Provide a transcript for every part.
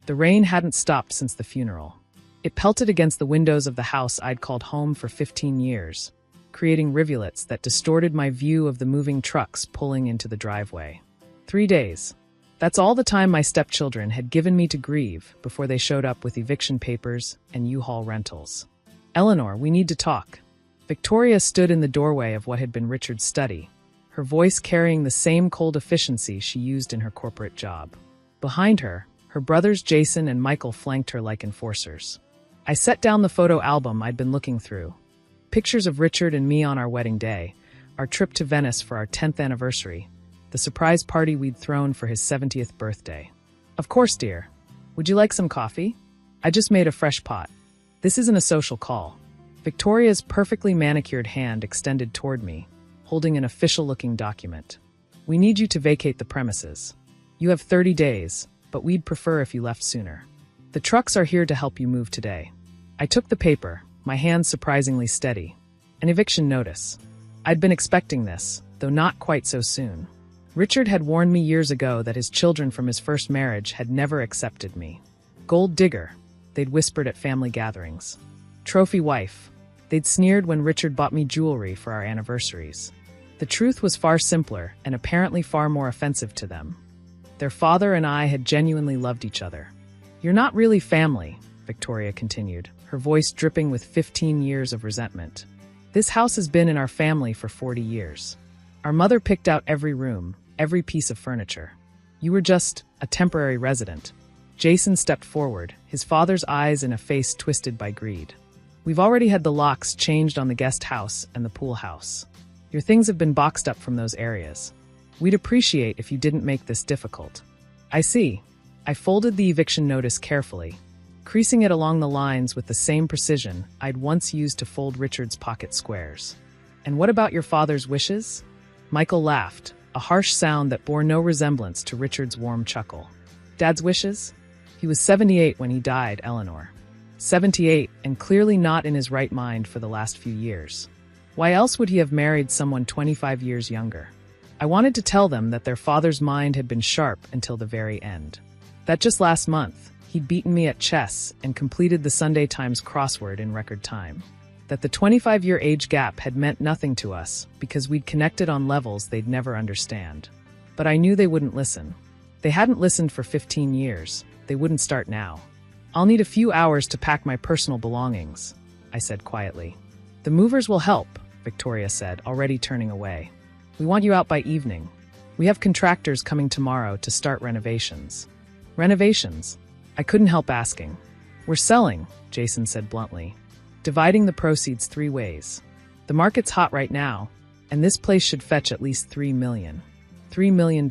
The rain hadn't stopped since the funeral. It pelted against the windows of the house I'd called home for 15 years, creating rivulets that distorted my view of the moving trucks pulling into the driveway. 3 days. That's all the time my stepchildren had given me to grieve before they showed up with eviction papers and U-Haul rentals. "Eleanor, we need to talk." Victoria stood in the doorway of what had been Richard's study, her voice carrying the same cold efficiency she used in her corporate job. Behind her, her brothers Jason and Michael flanked her like enforcers. I set down the photo album I'd been looking through. Pictures of Richard and me on our wedding day, our trip to Venice for our 10th anniversary, the surprise party we'd thrown for his 70th birthday. "Of course, dear. Would you like some coffee? I just made a fresh pot. This isn't a social call." Victoria's perfectly manicured hand extended toward me, holding an official-looking document. "We need you to vacate the premises. You have 30 days, but we'd prefer if you left sooner. The trucks are here to help you move today." I took the paper, my hand surprisingly steady. An eviction notice. I'd been expecting this, though not quite so soon. Richard had warned me years ago that his children from his first marriage had never accepted me. "Gold digger," they'd whispered at family gatherings. "Trophy wife," they'd sneered when Richard bought me jewelry for our anniversaries. The truth was far simpler and apparently far more offensive to them. Their father and I had genuinely loved each other. "You're not really family," Victoria continued, her voice dripping with 15 years of resentment. "This house has been in our family for 40 years. Our mother picked out every room, every piece of furniture. You were just a temporary resident." Jason stepped forward, his father's eyes in a face twisted by greed. "We've already had the locks changed on the guest house and the pool house. Your things have been boxed up from those areas. We'd appreciate if you didn't make this difficult." "I see." I folded the eviction notice carefully, creasing it along the lines with the same precision I'd once used to fold Richard's pocket squares. "And what about your father's wishes?" Michael laughed, a harsh sound that bore no resemblance to Richard's warm chuckle. "Dad's wishes? He was 78 when he died, Eleanor. 78, and clearly not in his right mind for the last few years. Why else would he have married someone 25 years younger?" I wanted to tell them that their father's mind had been sharp until the very end. That just last month, he'd beaten me at chess and completed the Sunday Times crossword in record time. That the 25-year age gap had meant nothing to us because we'd connected on levels they'd never understand. But I knew they wouldn't listen. They hadn't listened for 15 years. They wouldn't start now. "I'll need a few hours to pack my personal belongings," I said quietly. "The movers will help," Victoria said, already turning away. "We want you out by evening. We have contractors coming tomorrow to start renovations." "Renovations?" I couldn't help asking. "We're selling," Jason said bluntly, "dividing the proceeds 3 ways. The market's hot right now, and this place should fetch at least $3 million. $3 million.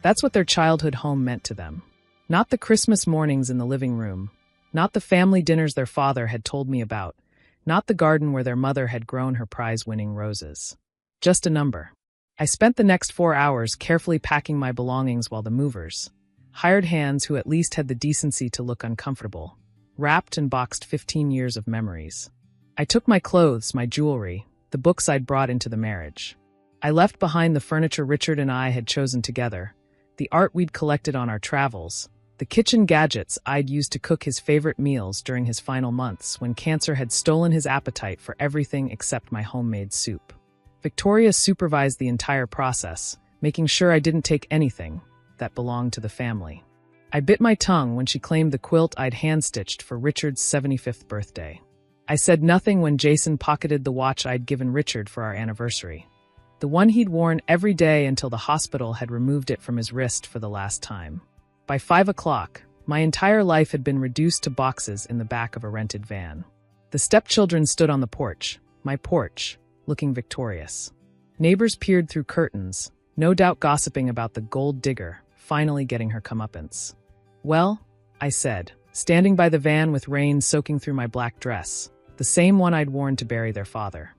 That's what their childhood home meant to them. Not the Christmas mornings in the living room, not the family dinners their father had told me about, not the garden where their mother had grown her prize-winning roses. Just a number. I spent the next 4 hours carefully packing my belongings while the movers, hired hands who at least had the decency to look uncomfortable, wrapped and boxed 15 years of memories. I took my clothes, my jewelry, the books I'd brought into the marriage. I left behind the furniture Richard and I had chosen together, the art we'd collected on our travels, the kitchen gadgets I'd used to cook his favorite meals during his final months when cancer had stolen his appetite for everything except my homemade soup. Victoria supervised the entire process, making sure I didn't take anything that belonged to the family. I bit my tongue when she claimed the quilt I'd hand-stitched for Richard's 75th birthday. I said nothing when Jason pocketed the watch I'd given Richard for our anniversary, the one he'd worn every day until the hospital had removed it from his wrist for the last time. By 5 o'clock, my entire life had been reduced to boxes in the back of a rented van. The stepchildren stood on the porch, my porch, looking victorious. Neighbors peered through curtains, no doubt gossiping about the gold digger finally getting her comeuppance. "Well," I said, standing by the van with rain soaking through my black dress, the same one I'd worn to bury their father.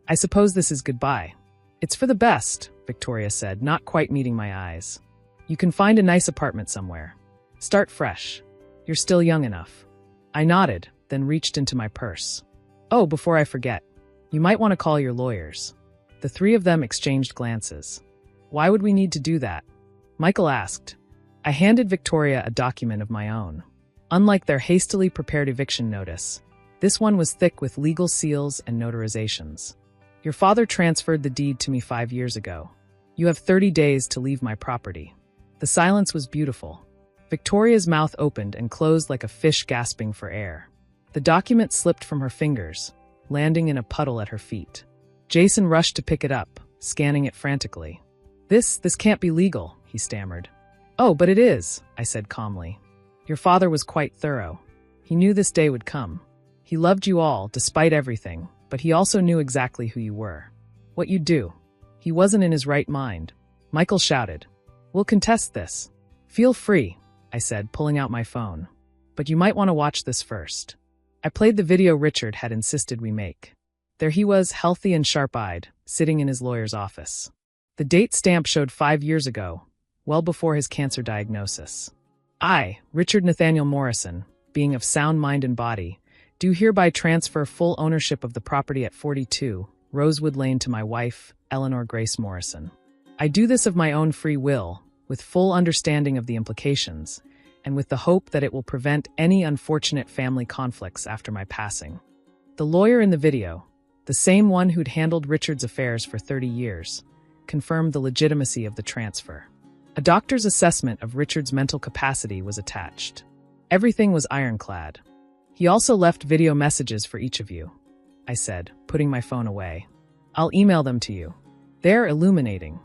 "I suppose this is goodbye." "It's for the best," Victoria said, not quite meeting my eyes. "You can find a nice apartment somewhere. Start fresh. You're still young enough." I nodded, then reached into my purse. "Oh, before I forget, you might want to call your lawyers." The 3 of them exchanged glances. "Why would we need to do that?" Michael asked. I handed Victoria a document of my own. Unlike their hastily prepared eviction notice, this one was thick with legal seals and notarizations. Your father transferred the deed to me 5 years ago. You have 30 days to leave my property. The silence was beautiful. Victoria's mouth opened and closed like a fish gasping for air. The document slipped from her fingers, landing in a puddle at her feet. Jason rushed to pick it up, scanning it frantically. This can't be legal, he stammered. Oh, but it is, I said calmly. Your father was quite thorough. He knew this day would come. He loved you all, despite everything, but he also knew exactly who you were. What you'd do. He wasn't in his right mind. Michael shouted. We'll contest this. Feel free, I said, pulling out my phone. But you might want to watch this first. I played the video Richard had insisted we make. There he was, healthy and sharp-eyed, sitting in his lawyer's office. The date stamp showed 5 years ago, well before his cancer diagnosis. I, Richard Nathaniel Morrison, being of sound mind and body, do hereby transfer full ownership of the property at 42 Rosewood Lane to my wife, Eleanor Grace Morrison. I do this of my own free will, with full understanding of the implications, and with the hope that it will prevent any unfortunate family conflicts after my passing. The lawyer in the video, the same one who'd handled Richard's affairs for 30 years, confirmed the legitimacy of the transfer. A doctor's assessment of Richard's mental capacity was attached. Everything was ironclad. He also left video messages for each of you, I said, putting my phone away. I'll email them to you. They're illuminating.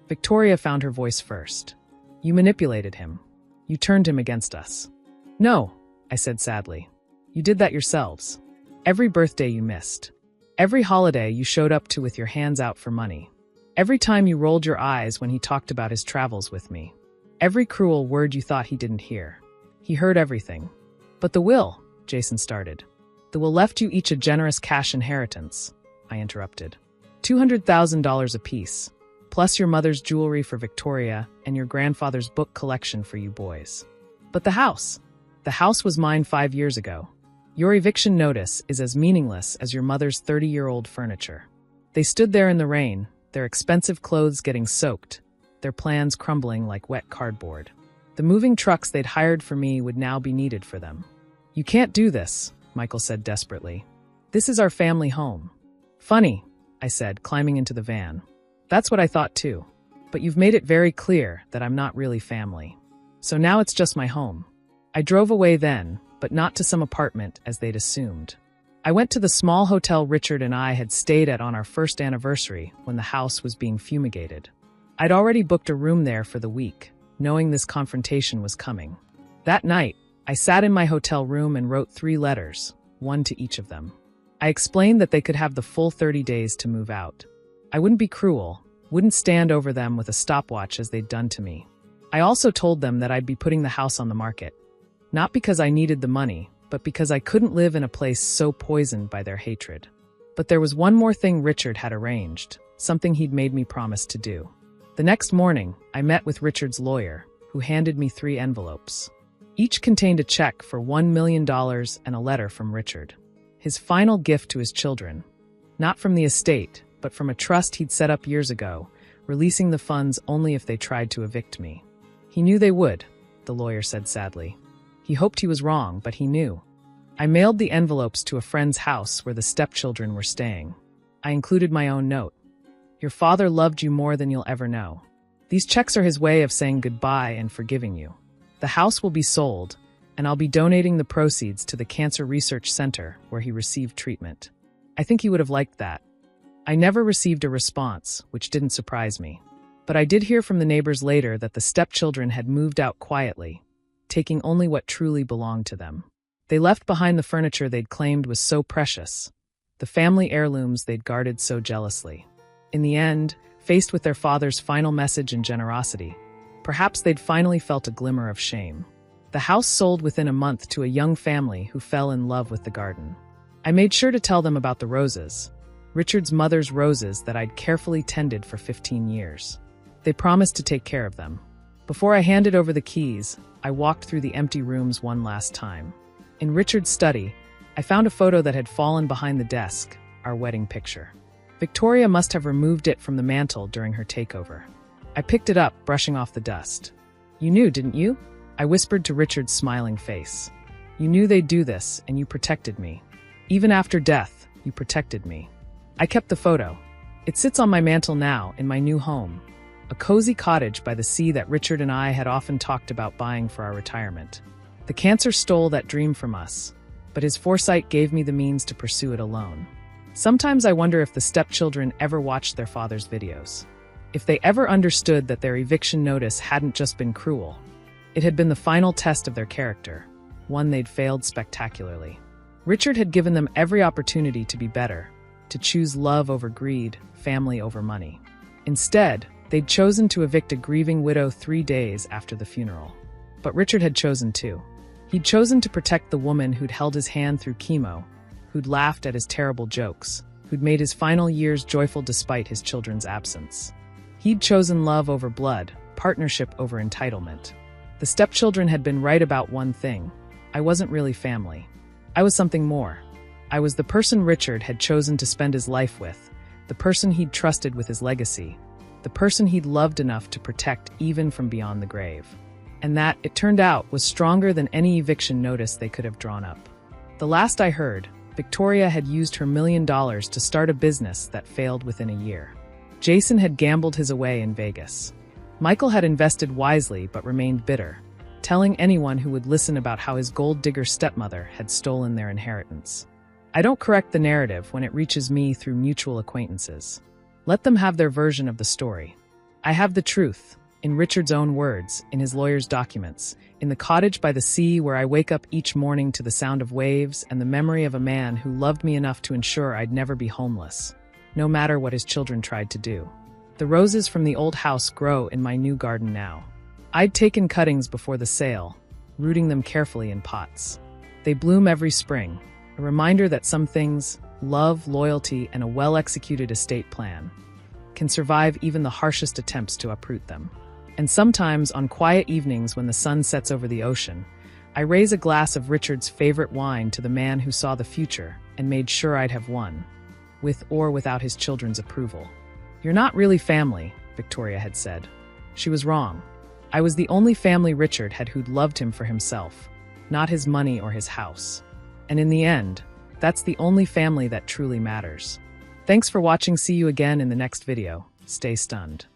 Victoria found her voice first. You manipulated him. You turned him against us. No, I said sadly. You did that yourselves. Every birthday you missed. Every holiday you showed up to with your hands out for money. Every time you rolled your eyes when he talked about his travels with me. Every cruel word you thought he didn't hear. He heard everything. But the will, Jason started. The will left you each a generous cash inheritance, I interrupted. $200,000 apiece, plus your mother's jewelry for Victoria and your grandfather's book collection for you boys. But the house was mine 5 years ago. Your eviction notice is as meaningless as your mother's 30-year-old furniture. They stood there in the rain, their expensive clothes getting soaked, their plans crumbling like wet cardboard. The moving trucks they'd hired for me would now be needed for them. You can't do this, Michael said desperately. This is our family home. Funny, I said, climbing into the van. That's what I thought too. But you've made it very clear that I'm not really family. So now it's just my home. I drove away then, but not to some apartment as they'd assumed. I went to the small hotel Richard and I had stayed at on our first anniversary when the house was being fumigated. I'd already booked a room there for the week, knowing this confrontation was coming. That night, I sat in my hotel room and wrote 3 letters, one to each of them. I explained that they could have the full 30 days to move out. I wouldn't be cruel, wouldn't stand over them with a stopwatch as they'd done to me. I also told them that I'd be putting the house on the market. Not because I needed the money, but because I couldn't live in a place so poisoned by their hatred. But there was one more thing Richard had arranged, something he'd made me promise to do. The next morning, I met with Richard's lawyer, who handed me 3 envelopes. Each contained a check for $1 million and a letter from Richard. His final gift to his children. Not from the estate, but from a trust he'd set up years ago, releasing the funds only if they tried to evict me. He knew they would, the lawyer said sadly. He hoped he was wrong, but he knew. I mailed the envelopes to a friend's house where the Stepchildren were staying. I included my own note. Your father loved you more than you'll ever know. These checks are his way of saying goodbye and forgiving you. The house will be sold, and I'll be donating the proceeds to the Cancer Research Center where he received treatment. I think he would have liked that. I never received a response, which didn't surprise me. But I did hear from the neighbors later that the Stepchildren had moved out quietly, taking only what truly belonged to them. They left behind the furniture they'd claimed was so precious, the family heirlooms they'd guarded so jealously. In the end, faced with their father's final message and generosity, perhaps they'd finally felt a glimmer of shame. The house sold within a month to a young family who fell in love with the garden. I made sure to tell them about the roses, Richard's mother's roses that I'd carefully tended for 15 years. They promised to take care of them. Before I handed over the keys, I walked through the empty rooms one last time. In Richard's study, I found a photo that had fallen behind the desk, our wedding picture. Victoria must have removed it from the mantel during her takeover. I picked it up, brushing off the dust. You knew, didn't you? I whispered to Richard's smiling face. You knew they'd do this, and you protected me. Even after death, you protected me. I kept the photo. It sits on my mantle now, in my new home. A cozy cottage by the sea that Richard and I had often talked about buying for our retirement. The cancer stole that dream from us, but his foresight gave me the means to pursue it alone. Sometimes I wonder if the stepchildren ever watched their father's videos. If they ever understood that their eviction notice hadn't just been cruel. It had been the final test of their character, one they'd failed spectacularly. Richard had given them every opportunity to be better, to choose love over greed, family over money. Instead, they'd chosen to evict a grieving widow 3 days after the funeral. But Richard had chosen too. He'd chosen to protect the woman who'd held his hand through chemo, who'd laughed at his terrible jokes, who'd made his final years joyful despite his children's absence. He'd chosen love over blood, partnership over entitlement. The stepchildren had been right about one thing. I wasn't really family. I was something more. I was the person Richard had chosen to spend his life with, the person he'd trusted with his legacy, the person he'd loved enough to protect even from beyond the grave. And that, it turned out, was stronger than any eviction notice they could have drawn up. The last I heard, Victoria had used her $1 million to start a business that failed within a year. Jason had gambled his away in Vegas. Michael had invested wisely but remained bitter, telling anyone who would listen about how his gold-digger stepmother had stolen their inheritance. I don't correct the narrative when it reaches me through mutual acquaintances. Let them have their version of the story. I have the truth, in Richard's own words, in his lawyer's documents, in the cottage by the sea where I wake up each morning to the sound of waves and the memory of a man who loved me enough to ensure I'd never be homeless, no matter what his children tried to do. The roses from the old house grow in my new garden now. I'd taken cuttings before the sale, rooting them carefully in pots. They bloom every spring, a reminder that some things, love, loyalty, and a well-executed estate plan, can survive even the harshest attempts to uproot them. And sometimes, on quiet evenings when the sun sets over the ocean, I raise a glass of Richard's favorite wine to the man who saw the future and made sure I'd have won, with or without his children's approval. You're not really family, Victoria had said. She was wrong. I was the only family Richard had who'd loved him for himself, not his money or his house. And in the end, that's the only family that truly matters. Thanks for watching. See you again in the next video. Stay stunned.